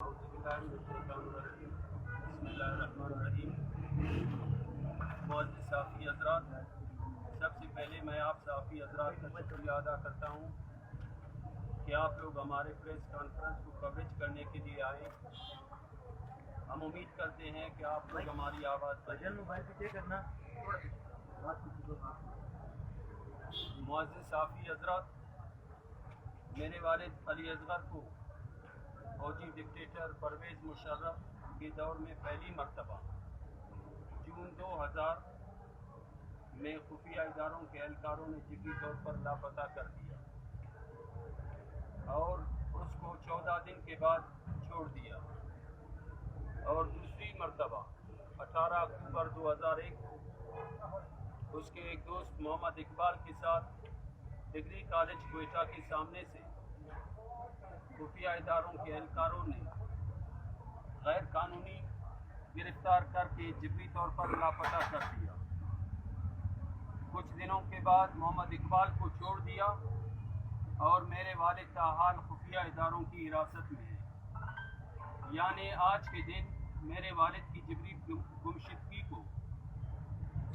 معزز صحافی حضرات، سب سے پہلے میں آپ صحافی حضرات کا شکریہ ادا کرتا ہوں کہ آپ لوگ ہمارے پریس کانفرنس کو کوریج کرنے کے لیے آئے۔ ہم امید کرتے ہیں کہ آپ لوگ ہماری آواز کرنا۔ معزز صحافی حضرات، میرے والد علی اصغر کو فوجی ڈکٹیٹر پرویز مشرف کے دور میں پہلی مرتبہ جون 2000 میں خفیہ اداروں کے اہلکاروں نے جبری طور پر لاپتہ کر دیا اور اس کو 14 دن کے بعد چھوڑ دیا، اور دوسری مرتبہ 18 اکتوبر 2001 کو اس کے ایک دوست محمد اقبال کے ساتھ ڈگری کالج کوئٹہ کے سامنے سے خفیہ اداروں کے اہلکاروں نے غیر قانونی گرفتار کر کے جبری طور پر لاپتہ کر دیا۔ کچھ دنوں کے بعد محمد اقبال کو چھوڑ دیا اور میرے والد تاحال خفیہ اداروں کی حراست میں ہیں، یعنی آج کے دن میرے والد کی جبری گمشدگی کو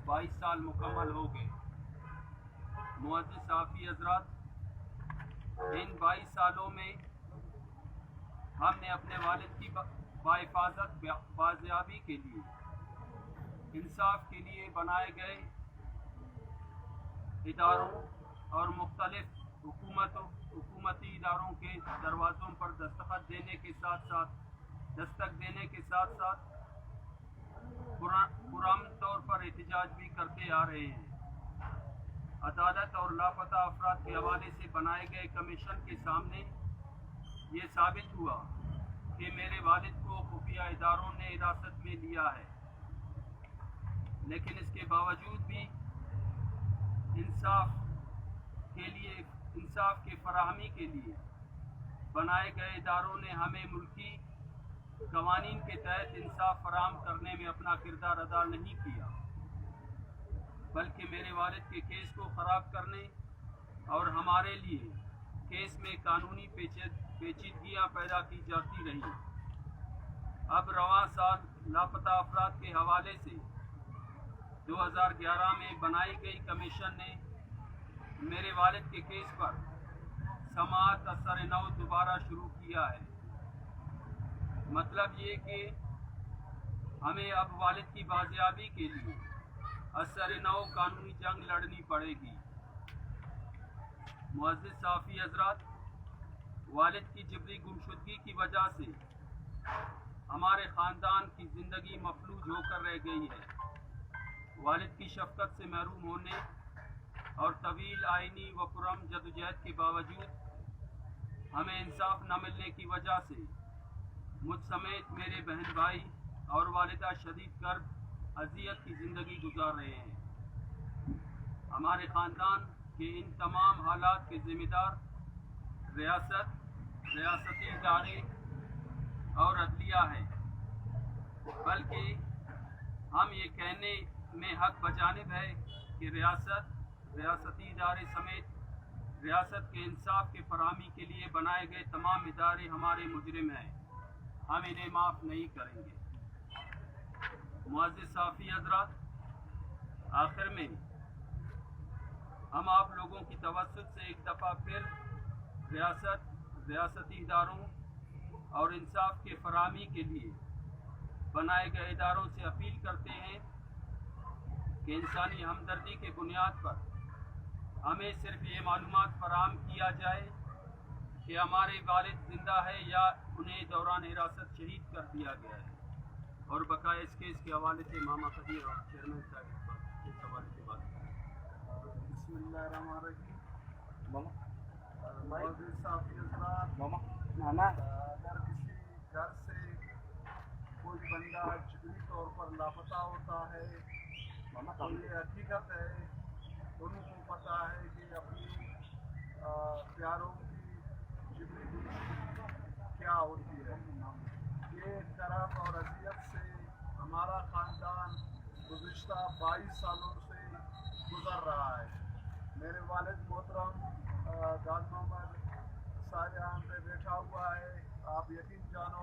22 سال مکمل ہو گئے۔ معزز صحافی حضرات، ان 22 سالوں میں ہم نے اپنے والد کی باحفاظت بازیابی کے لیے انصاف کے لیے بنائے گئے اداروں اور مختلف حکومتی اداروں کے دروازوں پر دستک دینے کے ساتھ ساتھ پرامن طور پر احتجاج بھی کرتے آ رہے ہیں۔ عدالت اور لاپتہ افراد کے حوالے سے بنائے گئے کمیشن کے سامنے یہ ثابت ہوا کہ میرے والد کو خفیہ اداروں نے حراست میں لیا ہے، لیکن اس کے باوجود بھی انصاف کی فراہمی کے لیے بنائے گئے اداروں نے ہمیں ملکی قوانین کے تحت انصاف فراہم کرنے میں اپنا کردار ادا نہیں کیا، بلکہ میرے والد کے کیس کو خراب کرنے اور ہمارے لیے کیس میں قانونی پیچیدگیاں پیدا کی جاتی رہی۔ اب رواں سال لاپتہ افراد کے حوالے سے 2011 میں بنائی گئی کمیشن نے میرے والد کے کیس پر سماعت اثر نو دوبارہ شروع کیا ہے۔ مطلب یہ کہ ہمیں اب والد کی بازیابی کے لیے اثر نو قانونی جنگ لڑنی پڑے گی۔ معزز صحافی حضرات، والد کی جبری گمشدگی کی وجہ سے ہمارے خاندان کی زندگی مفلوج ہو کر رہ گئی ہے۔ والد کی شفقت سے محروم ہونے اور طویل آئینی و پرامن جدوجہد کے باوجود ہمیں انصاف نہ ملنے کی وجہ سے مجھ سمیت میرے بہن بھائی اور والدہ شدید کرب اذیت کی زندگی گزار رہے ہیں۔ ہمارے خاندان کے ان تمام حالات کے ذمہ دار ریاستی ادارے اور عدلیہ ہے، بلکہ ہم یہ کہنے میں حق بجانب ہے کہ ریاستی ادارے سمیت ریاست کے انصاف کے فراہمی کے لیے بنائے گئے تمام ادارے ہمارے مجرم ہیں، ہم انہیں معاف نہیں کریں گے۔ معزز صحافی حضرات، آخر میں ہم آپ لوگوں کی توسط سے ایک دفعہ پھر ریاستی اداروں اور انصاف کے فراہمی کے لیے بنائے گئے اداروں سے اپیل کرتے ہیں کہ انسانی ہمدردی کے بنیاد پر ہمیں صرف یہ معلومات فراہم کیا جائے کہ ہمارے والد زندہ ہے یا انہیں دوران حراست شہید کر دیا گیا ہے، اور بقایا اس کیس کے حوالے سے ماما قدیر اور چیئرمین صاحب اس حوالے سے بات کریں۔ بسم اللہ الرحمن الرحیم۔ معزز صحافی حضرات، اگر کسی گھر سے کوئی بندہ جبری طور پر لاپتہ ہوتا ہے تو یہ حقیقت ہے، ان کو پتہ ہے کہ اپنی پیاروں کی جبری کیا ہوتی ہے۔ یہ کرب اور اذیت سے ہمارا خاندان گزشتہ 22 سالوں سے گزر رہا ہے۔ میرے والد محترم غازی محمد صاحب یہاں پہ بیٹھا ہوا ہے، آپ یقین جانو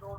2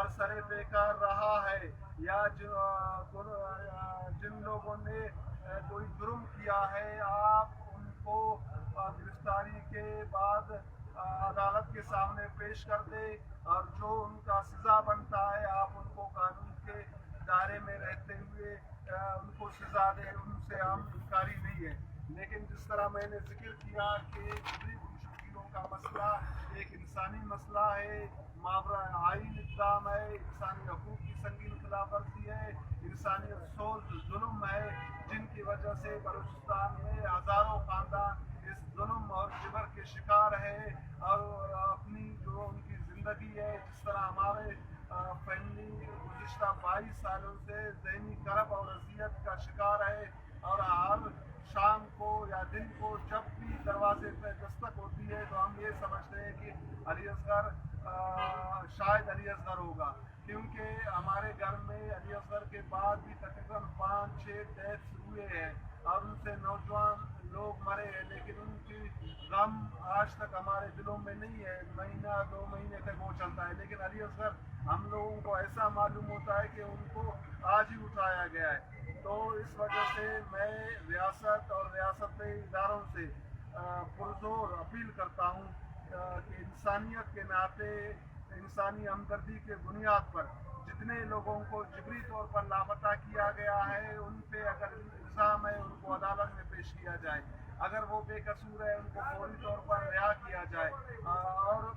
برسر پیکار رہا ہے، یا جن لوگوں نے کوئی جرم کیا ہے آپ ان کو گرفتاری کے بعد عدالت کے سامنے پیش کر دے، اور جو ان کا سزا بنتا ہے آپ ان کو قانون کے دائرے میں رہتے ہوئے ان کو سزا دیں، ان سے ہم انکاری نہیں ہے۔ لیکن جس طرح میں نے ذکر کیا کہ جبری گمشدگیوں کا مسئلہ ایک انسانی مسئلہ ہے، ماورا آئین اقدام ہے، انسانی حقوق کی سنگین خلاف ورزی ہے، انسانیت سوز ظلم ہے، جن کی وجہ سے بلوچستان میں ہزاروں خاندان اس ظلم اور جبر کے شکار ہے، اور اپنی جو ان کی زندگی ہے، جس طرح ہمارے فیملی گزشتہ 22 سالوں سے ذہنی کرب اور اذیت کا شکار ہے، اور ہر شام کو یا دن کو جب بھی دروازے پہ دستک ہوتی ہے تو ہم یہ سمجھتے ہیں کہ علی اصغر شاید علی اصغر ہوگا، کیونکہ ہمارے گھر میں علی اصغر کے بعد بھی تقریباً 5-6 ڈیتھس ہوئے ہیں اور ان سے نوجوان لوگ مرے ہیں، لیکن ان کی غم آج تک ہمارے دلوں میں نہیں ہے، مہینہ 2 مہینے تک وہ چلتا ہے، لیکن علی اصغر ہم لوگوں کو ایسا معلوم ہوتا ہے کہ ان کو آج ہی اٹھایا گیا ہے۔ تو اس وجہ سے میں ریاست اور ریاستی اداروں سے پرزور اپیل کرتا ہوں کہ انسانیت کے ناطے، انسانی ہمدردی کے بنیاد پر جتنے لوگوں کو جبری طور پر لاپتہ کیا گیا ہے ان پہ اگر الزام ہے ان کو عدالت میں پیش کیا جائے، اگر وہ بے قصور ہے ان کو فوری طور پر رہا کیا جائے، اور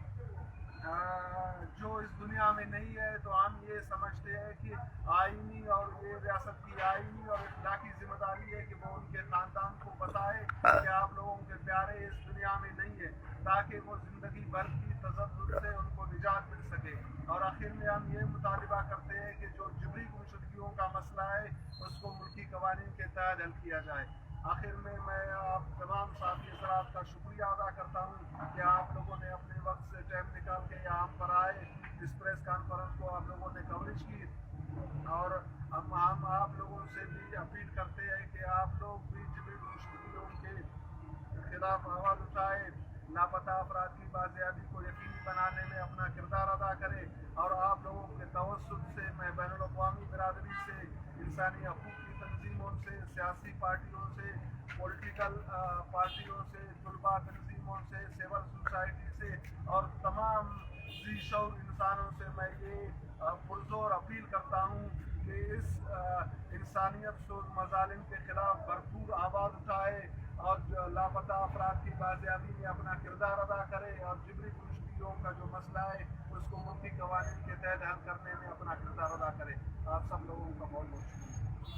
جو اس دنیا میں نہیں ہے تو ہم یہ سمجھتے ہیں کہ آئینی اور یہ ریاست کی آئینی اور اخلاقی ذمہ داری ہے کہ وہ ان کے خاندان کو بتائے کہ آپ لوگوں کے پیارے اس دنیا میں نہیں ہے، تاکہ وہ زندگی بھر کی تذبذب سے ان کو نجات مل سکے۔ اور آخر میں ہم یہ مطالبہ کرتے ہیں کہ جو جبری گمشدگیوں کا مسئلہ ہے اس کو ملکی قوانین کے تحت حل کیا جائے۔ آخر میں آپ تمام ساتھی حضرات کا شکریہ ادا کرتا ہوں کہ آپ لوگوں نے اپنے وقت سے ٹائم نکال کے یہاں پر آئے، اس پریس کانفرنس کو آپ لوگوں نے کوریج کی، اور ہم آپ لوگوں سے بھی اپیل کرتے ہیں کہ آپ لوگ بھی جبری گمشدگیوں کے خلاف آواز اٹھائے، لاپتہ افراد کی بازیابی کو یقینی بنانے میں اپنا کردار ادا کرے، اور آپ لوگوں کے توسط سے میں بین الاقوامی برادری سے، انسانی حقوق کی تنظیموں سے، سیاسی پارٹیوں سے، پولیٹیکل پارٹیوں سے، طلباء تنظیموں سے، سول سوسائٹی سے اور تمام ذی شعور انسانوں سے میں یہ پرزور اپیل کرتا ہوں کہ اس انسانیت سوز مظالم کے خلاف بھرپور آواز اٹھائے، اور جو لاپتہ افراد کی بازیابی میں اپنا کردار ادا کرے، اور جبری گمشدگیوں کا جو مسئلہ ہے اس کو ملکی قوانین کے تحت حل کرنے میں اپنا کردار ادا کرے۔ آپ سب لوگوں کا بہت بہت شکریہ۔